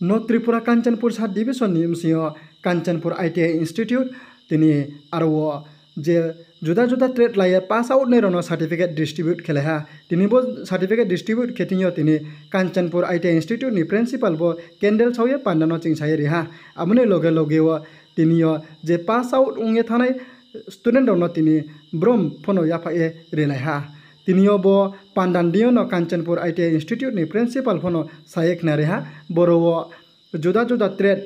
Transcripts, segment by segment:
North Tripura Kanchanpur Sub Division Nimsio Kanchanpur ITI Institute tini aro je juda trade layer pass out nerono certificate distribute kheleha tini bo certificate distribute ketinyo tini Kanchanpur ITI Institute ni principal bo Kendall Chauye pandano chingchai ri ha amune loge wo tini yo je pass out unge thanai student no tini brom phono yafa e relai ha tini yo bo pandandio no Kanchanpur ITI Institute ni principal phono sayek na re ha boro juda trade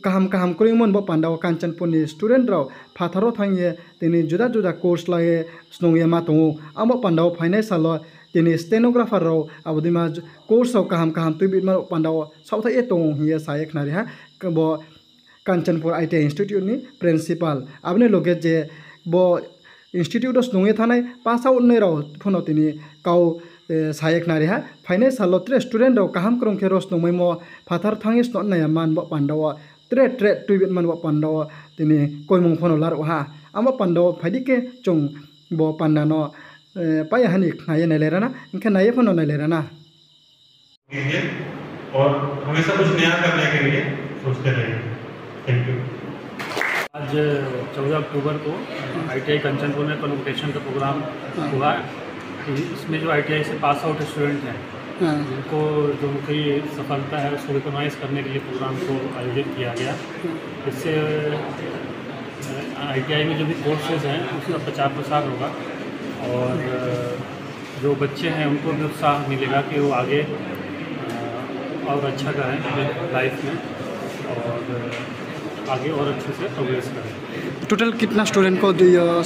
kaham kuringmon bo pandao Kanchanpur ni student raw phatharo thangye tini juda course laye snongye matongo amo pandao financial lo tini stenographer raw abodima course raw kaham tuibit ma pandao sautha e tong hiye sayek na re ha bo Kanchanpur ITI Institute ni principal abne loge je bo institute os nonge thanai pass out ne raw phono tini kau sayek na re ha financial lo tre student raw kaham krong kheros nomai mo phathar thangis no na man bo pandao tre tuibit man bo pandao tini koimong phono lar ha amo pandao phaidike chung bo pandano pai hanik naye ne lerana इनके naye phono ne lerana और हमेशा कुछ नया करने के लिए सोचते रहेंगे। Thank you. आज 14 अक्टूबर को ITI कंचनपुर में कॉन्वोकेशन का प्रोग्राम हुआ। इसमें जो ITI से पास आउट स्टूडेंट हैं जिनको जो उनकी सफलता है उसको रिकॉग्नाइज करने के लिए प्रोग्राम को आयोजित किया गया। इससे ITI में जो भी कोर्सेज हैं उसका प्रचार होगा और जो बच्चे हैं उनको भी उत्साह मिलेगा कि वो आगे और अच्छा करें लाइफ में और आगे और अच्छे से प्रोग्रेस करें। टोटल कितना स्टूडेंट को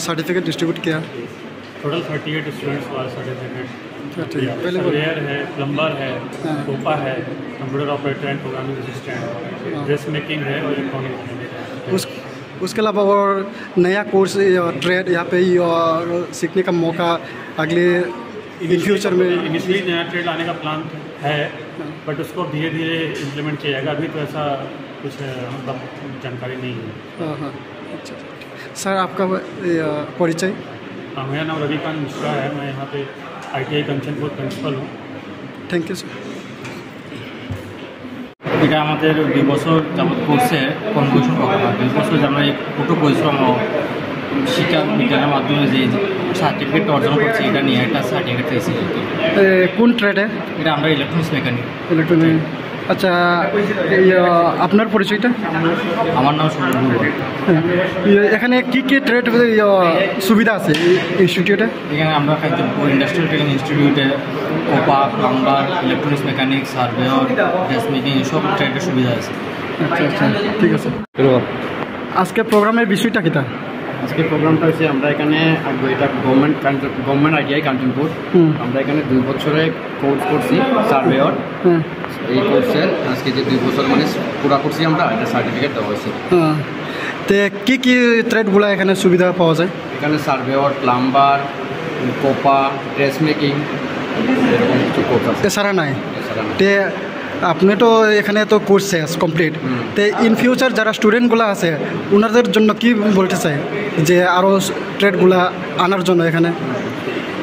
सर्टिफिकेट डिस्ट्रीब्यूट किया? टोटल 38 स्टूडेंट्स को सर्टिफिकेट सर्वेयर है, प्लम्बर है, कोपा है, computer operator and programming assistant, dress making है और इलेक्ट्रॉनिक। उसके अलावा और नया कोर्स ट्रेड यहाँ पे सीखने का मौका अगले इन फ्यूचर में इनिशियली नया ट्रेड लाने का प्लान है बट उसको धीरे धीरे इम्प्लीमेंट किया जाएगा। अभी तो ऐसा कुछ मतलब जानकारी नहीं है। अच्छा सर, आपका परिचय? मेरा नाम रविकांत मिश्रा है, मैं यहाँ पे ITI कंचनपुर प्रिंसिपल हूँ। Thank you sir. এটা আমাদের 2 বছর যাবত কোর্সে কনভোকেশন প্রোগ্রাম 2 বছর আমরা কঠোর পরিশ্রম ও শিক্ষা বিজ্ঞানের মাধ্যমে যে সার্টিফিকেট অর্জন করছি এটা নিয়ে একটা সার্টিফিকেট পেয়েছি। কোন ট্রেডে? এটা আমরা ইলেকট্রনিক্স মেকানিক। আচ্ছা, আপনার পরিচয়টা? আমার নাম সুমন। এখানে কি ট্রেড সুবিধা আছে ইনস্টিটিউটে? এখানে আমরা ইন্ডাস্ট্রিয়াল ট্রেনিং ইনস্টিটিউটে Copa, plumber, electronics mechanic, surveyor, dress making এসব ট্রেডের সুবিধা আছে। আচ্ছা ঠিক আছে। আজকে প্রোগ্রামের বিষয়টা কিটা? আজকে প্রোগ্রামটা হচ্ছে আমরা এখানে এটা গভর্নমেন্ট ITI কাঞ্চনপুর। আমরা এখানে 2 বছরের কোর্স করছি সার্ভেয়র। এই কোর্সের আজকে যে 2 বছর মানে পুরা করছি আমরা, এটা সার্টিফিকেট দেওয়া হয়েছে। তো কি ট্রেডগুলো এখানে সুবিধা পাওয়া যায়? এখানে surveyor, plumber, Copa, dress making এরকম কিছু কোর্স আছে। এছাড়া নাই? তে আপনি তো এখানে তো কোর্স শেষ কমপ্লিট, তো ইন ফিউচার যারা স্টুডেন্টগুলো আছে ওনাদের জন্য কি বলতে চাই যে আরও ট্রেডগুলো আনার জন্য এখানে?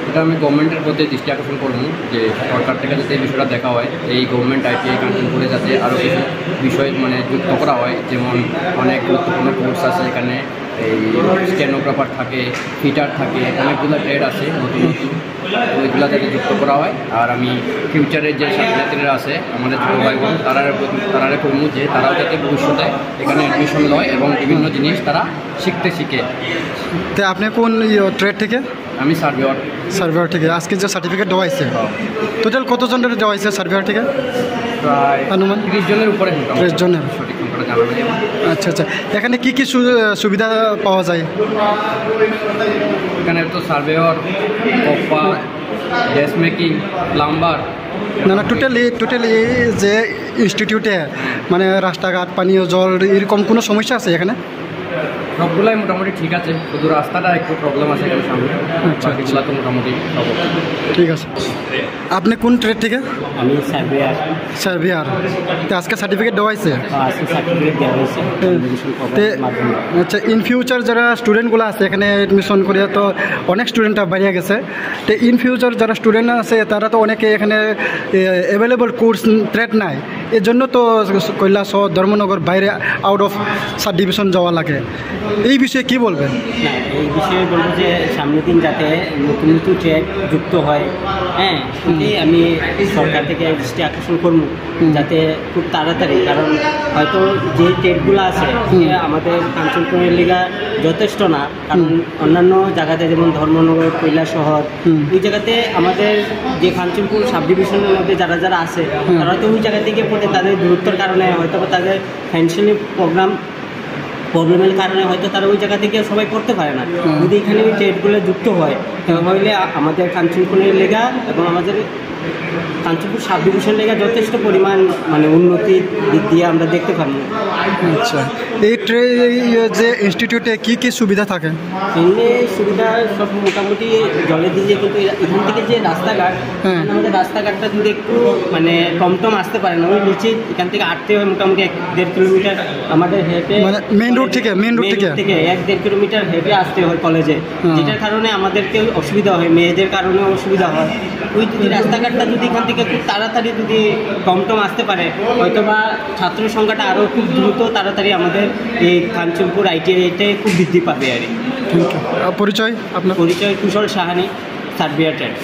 এটা আমি গভর্নমেন্টের প্রতি দৃষ্টি আকর্ষণ করবো যে সরকার থেকে যাতে এই বিষয়টা দেখা হয়, এই গভর্নমেন্ট ITI কাঞ্চনপুরে যাতে আরও কিছু বিষয় মানে যুক্ত করা হয়। যেমন অনেক গুরুত্বপূর্ণ কোর্স আছে এখানে, এই স্টেনোগ্রাফার থাকে, ফিটার থাকে, অনেকগুলো ট্রেড আছে নতুন ওইগুলো যাতে যুক্ত করা হয়। আর আমি ফিউচারের যে ছাত্রছাত্রীরা আছে আমাদের ছোটো ভাই বোন তারা করবো যে তারাও যাতে ভবিষ্যতে এখানে অ্যাডমিশন লয় এবং বিভিন্ন জিনিস তারা শিখে। তো আপনি কোন ট্রেড থেকে? আমি সার্ভেয়র থেকে। আজকে যে সার্টিফিকেট দেওয়া হয়েছে টোটাল কতজনের দেওয়া হয়েছে সার্ভেয়র থেকে? প্রায় অনুমান 30 জনের উপরে। 30 জনের? সঠিক সংখ্যাটা জানানো যাবে। আচ্ছা, এখানে কি সুবিধা পাওয়া যায়? এখানে তো surveyor, Copa, dress making, plumber. না টোটালি যে ইনস্টিটিউটে মানে রাস্তাঘাট, পানীয় জল এরকম কোনো সমস্যা আছে এখানে? সবগুলাই মোটামুটি ঠিক আছে, শুধু রাস্তাটা একটু প্রবলেম আছে এখানে সামনে। বাকিগুলো তো মোটামুটি ঠিক আছে। আপনি কোন ট্রেড থেকে? আমি সার্ভেয়ার। তো আজকে সার্টিফিকেট দেওয়া হয়েছে? আজকে সার্টিফিকেট দেওয়া হয়েছে। আচ্ছা, ইন ফিউচার যারা স্টুডেন্টগুলো আছে এখানে অ্যাডমিশন করে তো অনেক স্টুডেন্টরা বেরিয়ে গেছে, তো ইন ফিউচার যারা স্টুডেন্ট আছে তারা তো অনেকে এখানে অ্যাভেলেবল কোর্স ট্রেড নাই, এর জন্য তো কৈলাস ধর্মনগর বাইরে আউট অফ সাব ডিভিশন যাওয়া লাগে, এই বিষয়ে কি বলবেন? না, এই বিষয়ে বলবো যে সামনের দিন যাতে নতুন নতুন ট্রেড যুক্ত হয়, হ্যাঁ, সেটাই আমি সরকার থেকে দৃষ্টি আকর্ষণ করবো যাতে খুব তাড়াতাড়ি, কারণ হয়তো যে ট্রেডগুলো আছে আমাদের কাঞ্চনপুরের লিগা যথেষ্ট না, কারণ অন্যান্য জায়গাতে যেমন ধর্মনগর, কৈলাসহর, ওই জায়গাতে আমাদের যে কাঞ্চনপুর সাব ডিভিশনের মধ্যে যারা যারা আছে তারা তো ওই জায়গা থেকে পড়ে তাদের দূরত্বর কারণে হয়তো তাদের ফ্যান্সিয়ালি প্রবলেমের কারণে হয়তো তারা ওই জায়গা থেকে সবাই করতে পারে না। যদি এখানে ওই ট্রেডগুলো যুক্ত হয় তাহলে আমাদের কাঞ্চনপুরের লেগা এবং আমাদের কাঞ্চনপুর সাব ডিভিশন লেগা যথেষ্ট পরিমাণ মানে উন্নতির দিক দিয়ে আমরা দেখতে পারবো। আচ্ছা, এই যে ইনস্টিটিউটে কি কি সুবিধা থাকে? এমনি সুবিধা সব মোটামুটি জলের দিকে, কিন্তু এখান থেকে যে রাস্তাঘাট, আমাদের রাস্তাঘাটটা যদি একটু মানে টমটম আসতে পারে না, ওই নিচে এখান থেকে আটতে হয় মোটামুটি 1-1.5 কিলোমিটার আমাদের হেঁটে, মানে মেন রোড থেকে 1-1.5 কিলোমিটার হেঁটে আসতে হয় কলেজে, যেটার কারণে আমাদেরকে অসুবিধা হয়, মেয়েদের কারণে অসুবিধা হয়। ওই যদি রাস্তাঘাটটা যদি এখান থেকে খুব তাড়াতাড়ি যদি টমটম আসতে পারে, হয়তো বা ছাত্র সংখ্যাটা আরও খুব দ্রুত তাড়াতাড়ি আমাদের এই কাঞ্চনপুর ITI-তে খুব বৃদ্ধি পাবে আর কি। পরিচয় আপনার? পরিচয় কুশল সাহানি, সার্বিয়া ট্রেড।